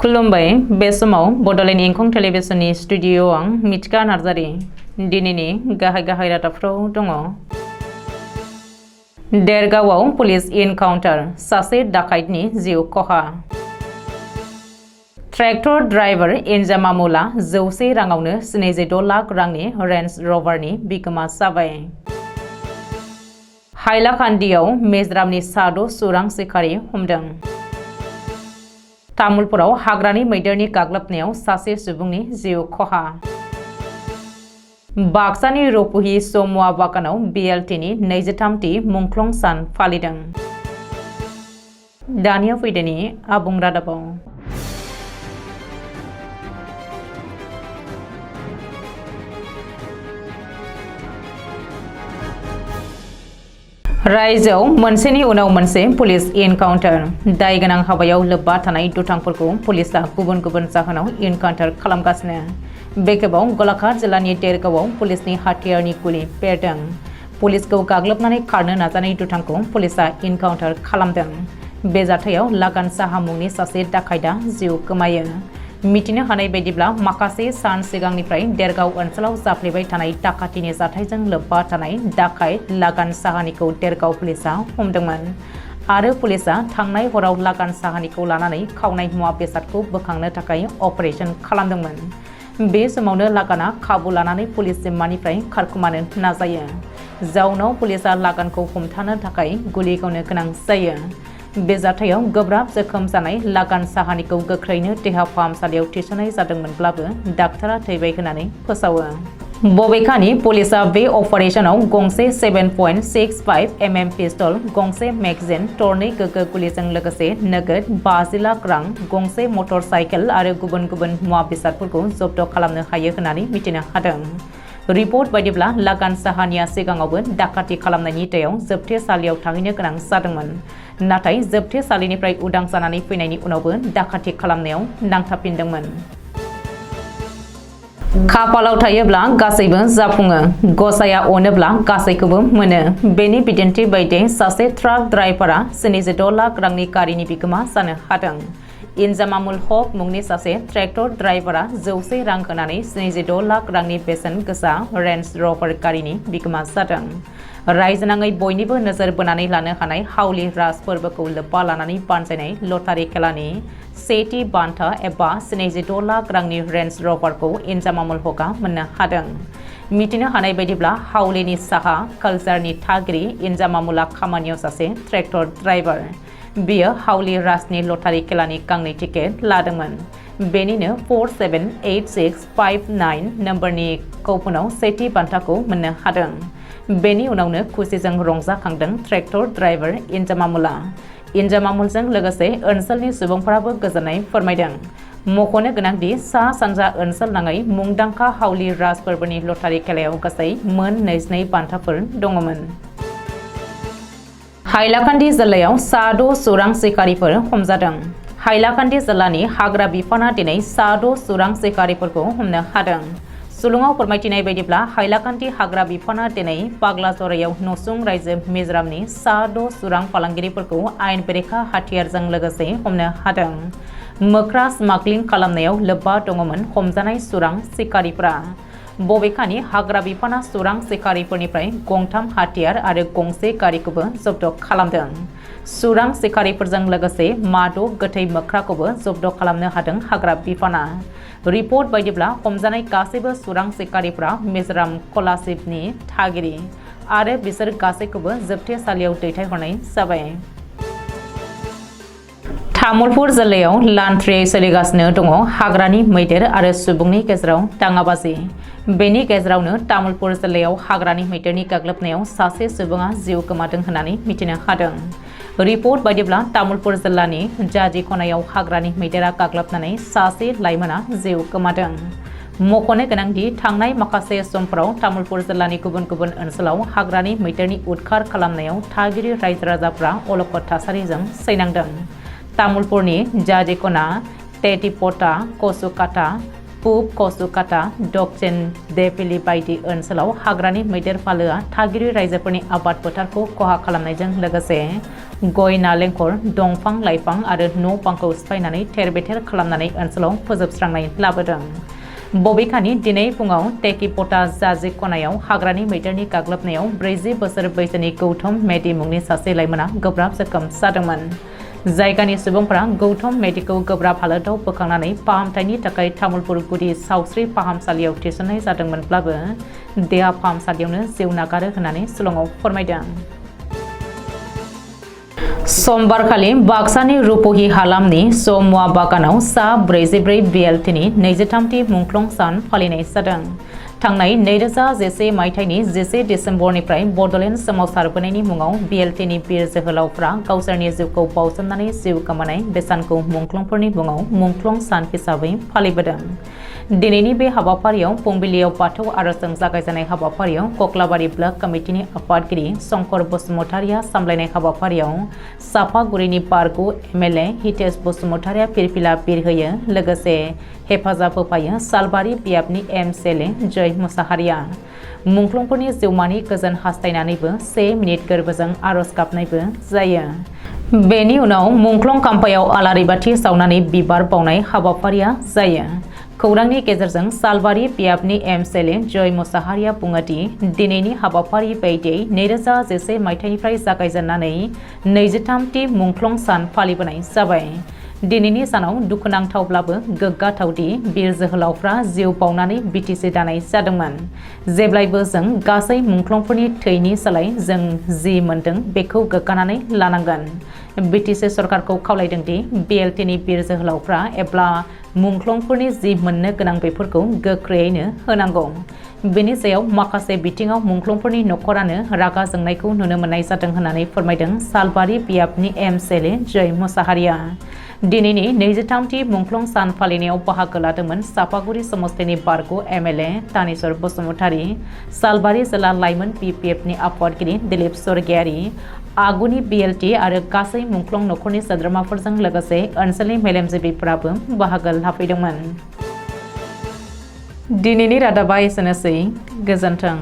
खुलुमबाय बे समाव बडलेण्ड इंखं टेलिभिजननि स्टुडिअ आं मिथिका नार्जारि दिनैनि गाहाय रादाबफ्राव दङ। देरगावआव पुलिस इनकाउन्टार सासे डाकाइतनि जिउ खहा। ट्रेक्टर ड्राइभार इनजामामुला 100 राङावनो 26 लाख रांनि रेन्ज रभारनि बिगोमा जाबाय। हाइलाकान्दियाव मेजरामनि साद' सुरां सिखारि हमदों। तामुलपुराव हाग्रानि मैदेरनि गाग्लोबनायाव सासे सुबुंनि जिउ खहा। बाक्सानि रपुहि समुवा बागानाव BLTनि 23थि मुंख्लं सान फालिदों। दानिया फैदोनि आबुं रादाबाव। रायजोआव मोनसेनि उनाव मोनसे पुलिस इनकाउन्टार। दाय गोनां हाबायाव लोब्बा थानाय दुथांफोरखौ पुलिसआ गुबुन गुबुन जाहोनाव इनकाउन्टार खालामगासिनो। बे खेबाव गलाघाट जिल्लानि देरगावआव पुलिसनि हाथियारनि गुलि बेरदों। पुलिसखौ गाग्लोबनानै खारनो नाजानाय दुथांखौ पुलिसआ इनकाउन्टार खालामदों। बे जाथायाव लागान साहा मुंनि सासे डाकाइतआ जिउ गोमायो। मिथिनो हानाय बायदिब्ला माखासे सान सिगांनिफ्राय देरगाव ओनसोलाव जाफ्लेबाय थानाय डाकातिनि जाथायजों लोब्बा थानाय डाकाइत लागान साहानिखौ देरगाव पुलिसआ हमदोंमोन आरो पुलिसआ थांनाय हराव लागान साहानिखौ लानानै खावनाय मुवा बेसादखौ बोखांनो थाखाय अपारेशन खालामदोंमोन। बे समावनो लागाना खाबु लानानै पुलिस जिम्मानिफ्राय खारखुमानो नाजायो। जाउनाव पुलिसआ लागानखौ हमथानो थाखाय गुलि गावनो गोनां जायो। बे जाथायाव गोब्राब जोखोम जानाय लागान साहानिखौ गोख्रैनो देहा फाहामसालियाव थिसननाय जादोंमोनब्लाबो डाक्टारा थैबाय होननानै फोसावो। बबेखानि पुलिसआ बे अपारेशनाव गंसे 7.65 mm पिस्तल, गंसे मेगजिन, टरनै गोगो गुलिजों लोगोसे नोगोद 50 लाख रां, गंसे मटर साइकेल आरो गुबुन गुबुन मुवा बेसादफोरखौ जब्द खालामनो हायो होननानै मिथिनो हादों। रिपर्ट बायदिब्ला लागान साहानिया सिगाङावबो डाकाति खालामनायनि दायाव जोबथेसालियाव थाहैनो गोनां जादोंमोन। नाथाय जोबथेसालिनिफ्राय उदां जानानै फैनायनि उनावबो डाकाति खालामनायाव नांथाबफिनदोंमोन। खाफालाव थायोब्ला गासैबो जाफुङो, गसाइया अनोब्ला गासैखौबो मोनो। बेनि बिदिन्थि बायदियै सासे ट्राक ड्राइभारा 26 लाख रांनि गारिनि बिगोमा जानो हादों। इनजामामुल हक मुंनि सासे ट्रेक्टर ड्राइभारा 100 रां होनानै 26 लाख रांनि बेसेन गोसा रेन्ज रभार गारिनि बिगोमा जादों। रायजोनाङै बयनिबो नोजोर बोनानै लानो हानाय हाउलि राज फोरबोखौ लोब्बा लानानै बानजायनाय लटारि खेलानि सेथि बान्था एबा 26 लाख रांनि रेन्ज रभारखौ इनजामामुल हकआ मोननो हादों। मिथिनो हानाय बायदिब्ला हाउलिनि साहा कालचारनि थागिरि इनजामामुला खामानियाव सासे ट्रेक्टर ड्राइभार। बियो हाउलि राजनि लटारि खेलानि गांनै टिकेट लादोंमोन। बेनिनो 478659 नम्बरनि कौपनाव सेथि बान्थाखौ मोननो हादों। बेनि उनावनो खुसिजों रंजाखांदों ट्रेक्टर ड्राइभार इनजामामुला। इनजामामुलजों लोगोसे ओनसोलनि सुबुंफोराबो गोजोननाय फोरमायदों। मख'नो गोनांदि सा सानजा ओनसोल नाङै मुंदांखा हाउलि राज फोरबोनि लटारि खेलायाव गासै मोन 22 बान्थाफोर दङमोन। हाइलाकान्दि जिल्लायाव साद' सुरां सिखारिफोर हमजादों। हाइलाकान्दि जिल्लानि हाग्रा बिफाना दिनै साद' सुरां सिखारिफोरखौ हमनो हादों। सुलुङाव फोरमायथिनाय बायदिब्ला हाइलाकान्दि हाग्रा बिफाना दिनै पाग्लाजरायाव नसुं रायजो मिजोरामनि साद' सुरां फालांगिरिफोरखौ आयेन बेरेखा हाथियारजों लोगोसे हमनो हादों। मोख्रा स्मागलिं खालामनायाव लोब्बा दङमोन हमजानाय सुरां सिखारिफोरा। बबेखानि हाग्रा बिफाना सुरां सिखारिफोरनिफ्राय गंथाम हाथियार आरो गंसे गारिखौबो जब्द खालामदों। सुरां सिखारिफोरजों लोगोसे माद' गोथै मोख्राखौबो जब्द खालामनो हादों हाग्रा बिफाना। रिपर्ट बायदिब्ला हमजानाय गासैबो सुरां सिखारिफोरा मिजोराम कलासिबनि थागिरि आरो बिसोर गासैखौबो जोबथेसालियाव दैथायहरनाय जाबाय। तामुलपुर जिल्लायाव लान्थ्रियै सोलिगासिनो दङ हाग्रानि मैदेर आरो सुबुंनि गेजेराव दाङाबाजि। बेनि गेजेरावनो तामुलपुर जिल्लायाव हाग्रानि मैदेरनि गाग्लोबनायाव सासे सुबुङा जिउ गोमादों होननानै मिथिनो हादों। रिपर्ट बायदिब्ला तामुलपुर जिल्लानि जाजि खनायाव हाग्रानि मैदेरा गाग्लोबनानै सासे लाइमोना जिउ गोमादों। मख'नो गोनांदि थांनाय माखासे समफोराव तामुलपुर जिल्लानि गुबुन गुबुन ओनसोलाव हाग्रानि मैदेरनि उदखार खालामनायाव थागिरि रायजो राजाफ्रा अलखद थासारिजों सैनांदों। तामुलपुरनि जाजिकना, तेटिपटा, कसुकाटा, पुब कसुकाटा दक्षिण देपिलि बायदि ओनसोलाव हाग्रानि मैदेर फालोआ थागिरि रायजोफोरनि आबाद फोथारखौ खहा खालामनायजों लोगोसे गय नालेंखर दंफां लाइफां आरो न' बांखौ सिफायनानै थेर बेथेर खालामनानै ओनसोलाव फोजोबस्रांनाय लाबोदों। बबेखानि दिनै फुङाव टेकिपटा जाजि खनायाव हाग्रानि मैदेरनि गाग्लोबनायाव 40 बोसोर बैसोनि गौतम मेदि मुंनि सासे लाइमोना गोब्राब जोखोम जादोंमोन। जायगानि सुबुंफोरा गौतम मेदिखौ गोब्राब हालोदाव बोखांनानै फाहामथायनि थाखाय तामुलपुर गुदि सावस्रि फाहामसालियाव थिसननाय जादोंमोनब्लाबो देहा फाहामसालियावनो जिउ नागारो होननानै शिलंआव फोरमायदों। समबारखालि बाक्सानि रुपहि हालामनि समवा बागानाव सा 44 BLTनि 23थि मुंख्लं सान फालिनाय जादों। थांनाय 2011 मायथाइनि 11 डिसेम्बरनिफ्राय बडलेण्ड सोमावसारबोनायनि मुङाव BLTनि बिर जोहोलावफ्रा गावसोरनि जिउखौ बावसोमनानै जिउ गोमानाय बे सानखौ मुंख्लंफोरनि मुङाव मुंख्लं सान हिसाबै फालिबोदों। दिनैनि बे हाबाफारियाव फुंबिलियाव बाथौ आरजजों जागायजानाय हाबाफारियाव कक्लाबारि ब्लक कमिटिनि आफादगिरि शंकर बसुमतारिया सामलायनाय हाबाफारियाव सापागुरिनि बारग' MLA हितेश बसुमतारिया फिरफिला बिरहोयो। लोगोसे हेफाजाब होफायो सालबारि बियाबनि MCLA जय मुसाहारिया। मुंख्लंफोरनि जिउमानि गोजोन हास्थायनानैबो 1 मिनिट गोर्बोजों आरज गाबनायबो जायो। बेनि उनाव मुंख्लं खाम्फायाव आलारि बाथि सावनानै बिबार बावनाय हाबाफारिया जायो। खौरांनि गेजेरजों सालबारि बियाबनि MCLA जय मुसाहारिया बुङोदि दिनैनि हाबाफारि बायदियै 2011 मायथाइनिफ्राय जागायजेननानै 23थि मुंख्लं सान फालिबोनाय जाबाय। दिनैनि सानाव दुखुनांथावब्लाबो गोग्गाथावदि बिर जोहोलावफ्रा जिउ बावनानै BTC दानाय जादोंमोन। जेब्लायबो जों गासै मुंख्लंफोरनि थैनि सोलाय जों जि मोनदों बेखौ गोग्गानानै लानांगोन। BTC सरकारखौ खावलायदोंदि BLTनि बिर जोहोलावफ्रा एब्ला मुंख्लंफोरनि जि मोननो गोनां बेफोरखौ गोख्रैयैनो होनांगौ। बेनि सायाव माखासे बिथिङाव मुंख्लंफोरनि नखरानो रागा जोंनायखौ नुनो मोननाय जादों होननानै फोरमायदों सालबारि बियाबनि MCLA जय मुसाहारिया। दिनैनि 23थि मुंख्लं सान फालिनायाव बाहागो लादोंमोन सापागुरि समस्तिनि बारग' MLA तानेश्वर बसुमतारी, सालबारि जिल्ला लाइमोन PPFनि आफादगिरि दिलीप स्वर्गियारि, आगुनि BLT आरो गासै मुंख्लं नखरनि सोद्रोमाफोरजों लोगोसे ओनसोलनि मेलेमजिबिफोराबो बाहागो लाफैदोंमोन। दिनैनि रादाबा एसेनोसै। गोजोन्थों।